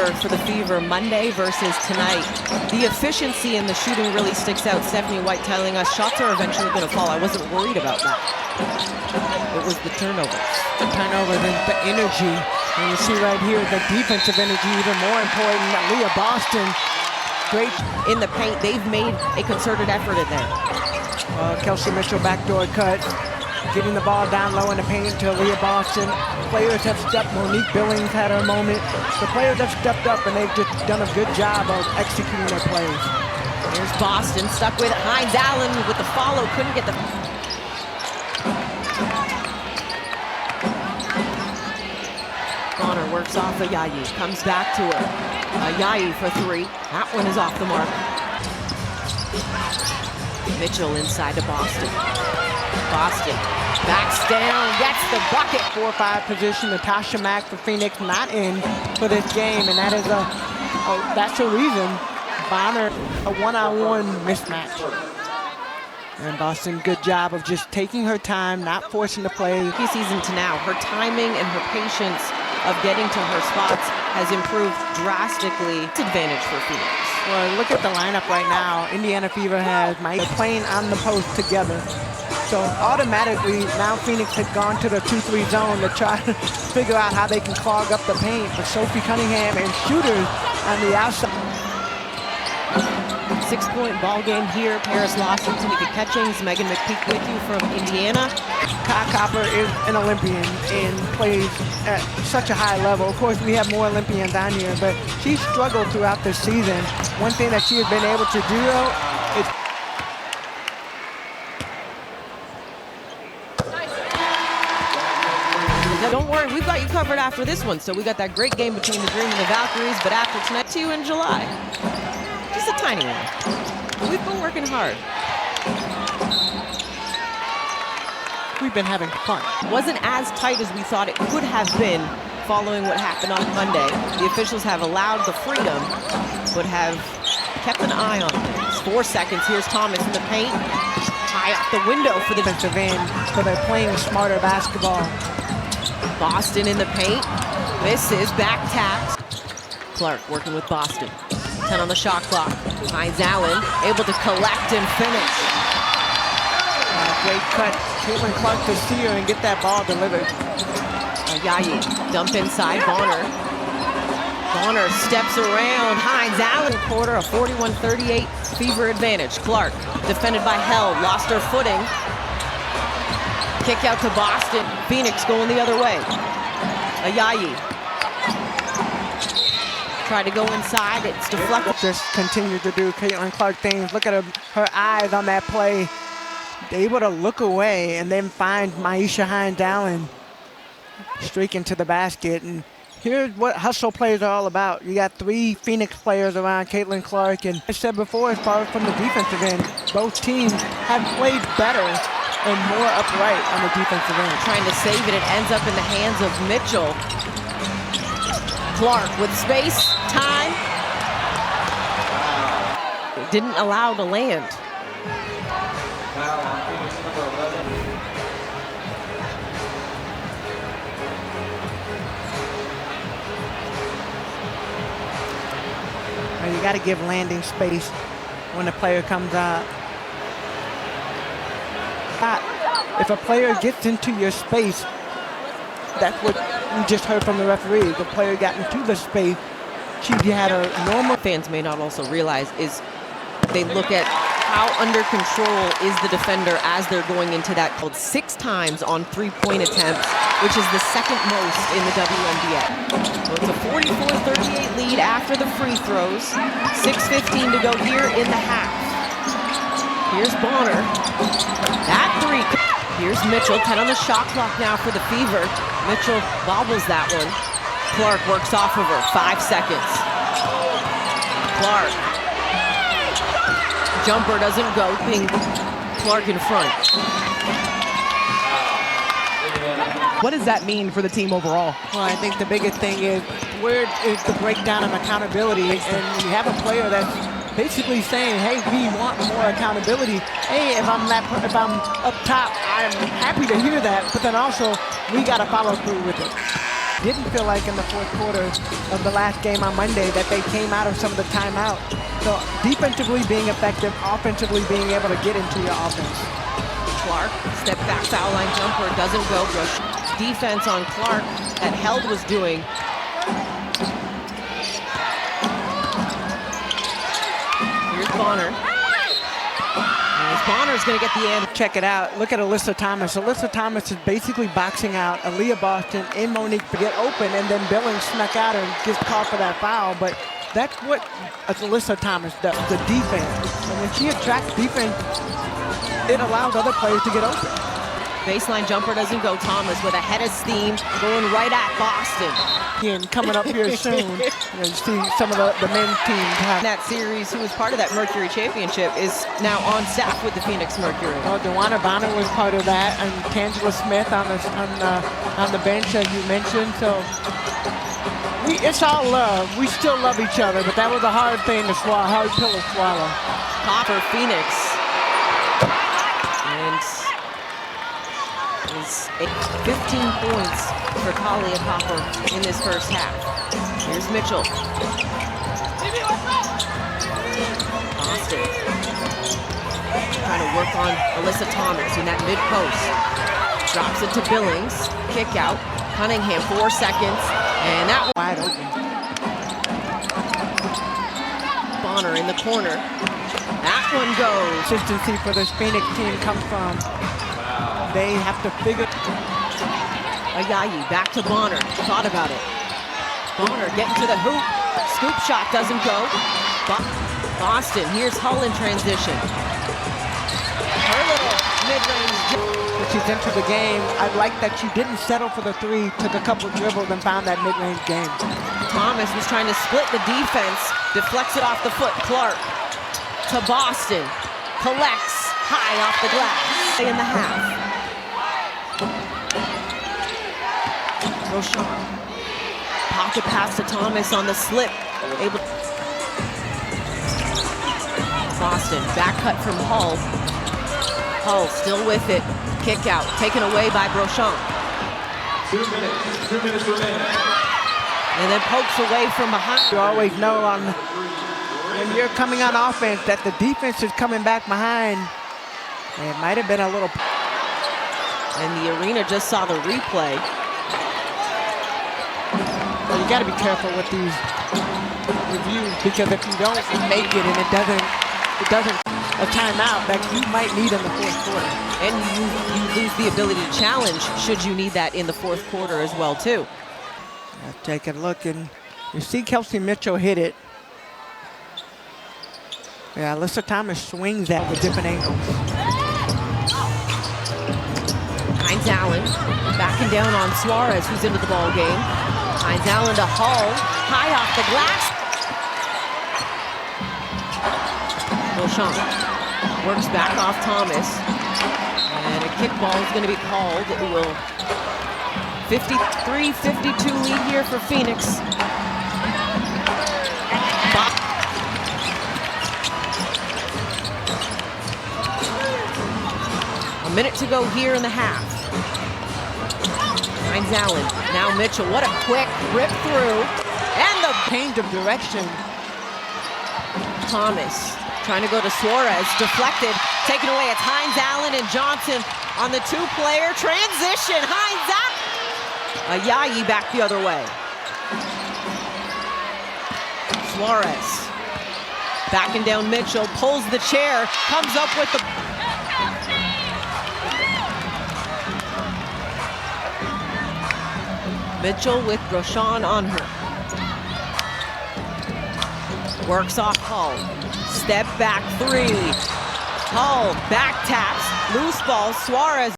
number for the Fever Monday versus tonight. The efficiency in the shooting really sticks out. Stephanie White telling us shots are eventually going to fall. I wasn't worried about that. It was the turnovers. The turnovers and the energy. And you see right here the defensive energy even more important. Leah Boston, great in the paint. They've made a concerted effort in there. Kelsey Mitchell backdoor cut. Getting the ball down low in the paint to Leah Boston. Players have stepped. Monique Billings had her moment. The players have stepped up and they've just done a good job of executing their plays. Here's Boston stuck with it. Hines Allen with the follow. Couldn't get the... Bonner works off Ayayi. Comes back to her. Ayayi for three. That one is off the mark. Mitchell inside to Boston. Boston backs down, gets the bucket. 4-5 position. Natasha Mack for Phoenix not in for this game, and that is that's a reason. Bonner, a one-on-one mismatch. And Boston, good job of just taking her time, not forcing the play. Season to now, her timing and her patience of getting to her spots has improved drastically. It's advantage for Phoenix. Well, look at the lineup right now. Indiana Fever has Mike playing on the post together. So automatically, now Phoenix had gone to the 2-3 zone to try to figure out how they can clog up the paint. But Sophie Cunningham and shooters on the outside. 6-point ball game here. Paris Lawson, Tamika Catchings, Megan McPeak with you from Indiana. Kai Copper is an Olympian and plays at such a high level. Of course, we have more Olympians on here, but she struggled throughout the season. One thing that she has been able to do, though, is don't worry, we've got you covered after this one. So we got that great game between the Dream and the Valkyries, but after tonight, to you in July. Just a tiny one. We've been working hard. We've been having fun. Wasn't as tight as we thought it could have been following what happened on Monday. The officials have allowed the freedom, but have kept an eye on things. 4 seconds, here's Thomas in the paint. High out the window for the defensive end, so they're playing smarter basketball. Boston in the paint. Misses, back taps. Clark working with Boston. 10 on the shot clock. Hines Allen able to collect and finish. Great cut. Caitlin Clark to see her and get that ball delivered. Ayayi, dump inside, Bonner. Bonner steps around. Hines Allen quarter, a 41-38 Fever advantage. Clark defended by Held, lost her footing. Kick out to Boston. Phoenix going the other way. Ayayi. Try to go inside, it's deflected. Just continue to do Caitlin Clark things. Look at her eyes on that play. They're able to look away and then find Maisha Hines Allen streaking to the basket. And here's what hustle plays are all about. You got 3 Phoenix players around Caitlin Clark. And I said before, as far as from the defensive end, both teams have played better and more upright on the defensive end. Trying to save it, it ends up in the hands of Mitchell. Clark with space, time. Didn't allow to land. You got to give landing space when the player comes out. If a player gets into your space, that's what we just heard from the referee. The player got into the space. She had a normal. Fans may not also realize is they look at how under control is the defender as they're going into that. Called 6 times on 3-point attempts, which is the second most in the WNBA. So it's a 44-38 lead after the free throws. 6:15 to go here in the half. Here's Bonner. That 3. Here's Mitchell, 10 on the shot clock now for the Fever. Mitchell bobbles that one. Clark works off of her, 5 seconds. Clark. Jumper doesn't go, being Clark in front. What does that mean for the team overall? Well, I think the biggest thing is where is the breakdown of accountability, and you have a player that's basically saying, hey, we want more accountability. Hey, if I'm up top, I'm happy to hear that, but then also we got to follow through with it. Didn't feel like in the fourth quarter of the last game on Monday that they came out of some of the timeout. So defensively being effective, offensively being able to get into your offense. Clark, step back foul line jumper, doesn't go. Bush. Defense on Clark that Held was doing. Here's Bonner. Bonner's going to get the end. Check it out. Look at Alyssa Thomas. Alyssa Thomas is basically boxing out Aaliyah Boston and Monique to get open, and then Billings snuck out and gets called for that foul. But that's what Alyssa Thomas does, the defense. And when she attracts defense, it allows other players to get open. Baseline jumper doesn't go. Thomas with a head of steam going right at Boston. And coming up here soon, you see some of the men's teams have. That series, who was part of that Mercury championship, is now on staff with the Phoenix Mercury. Oh, DeWanna Bonner was part of that, and Tangela Smith on the bench, as you mentioned. So it's all love. We still love each other, but that was a hard thing to swallow, hard pill to swallow. Copper Phoenix. And is 15 points for Kalia Copper in this first half. Here's Mitchell. Boston trying to work on Alyssa Thomas in that mid-post. Drops it to Billings. Kick out. Cunningham, 4 seconds. And that one Wide open. Bonner in the corner. That one goes. Consistency for this Phoenix team comes from they have to figure. Ayayi back to Bonner. Thought about it. Bonner getting to the hoop. Scoop shot doesn't go. Boston, here's Hull in transition. Her little mid-range. When she's into the game, I like that she didn't settle for the three, took a couple dribbles and found that mid-range game. Thomas was trying to split the defense, deflects it off the foot. Clark to Boston, collects high off the glass in the half. Rochon. Pocket pass to Thomas on the slip. Able. Boston, back cut from Hull. Hull still with it. Kick out, taken away by Brochon. 2 minutes remaining. And then pokes away from behind. You always know when you're coming on offense that the defense is coming back behind. It might have been a little. And the arena just saw the replay. Well, you got to be careful with these reviews, because if you don't make it and it doesn't a timeout that you might need in the fourth quarter. And you lose the ability to challenge should you need that in the fourth quarter as well too. Take a look and you see Kelsey Mitchell hit it. Yeah, Alyssa Thomas swings that with different angles. Hines Allen backing down on Suarez, who's into the ball game. Hines Allen to Hull, high off the glass. Beauchamp works back off Thomas. And a kickball is going to be called. It will 53-52 lead here for Phoenix. A minute to go here in the half. Hines Allen, now Mitchell, what a quick rip through. And the Change of direction. Thomas trying to go to Suarez, deflected, taken away. It's Hines Allen and Johnson on the two-player transition. Hines Allen. Ayayi back the other way. Suarez backing down Mitchell, pulls the chair, comes up with the. Mitchell with Rochon on her. Works off Hull. Step back three. Hull back taps. Loose ball. Suarez.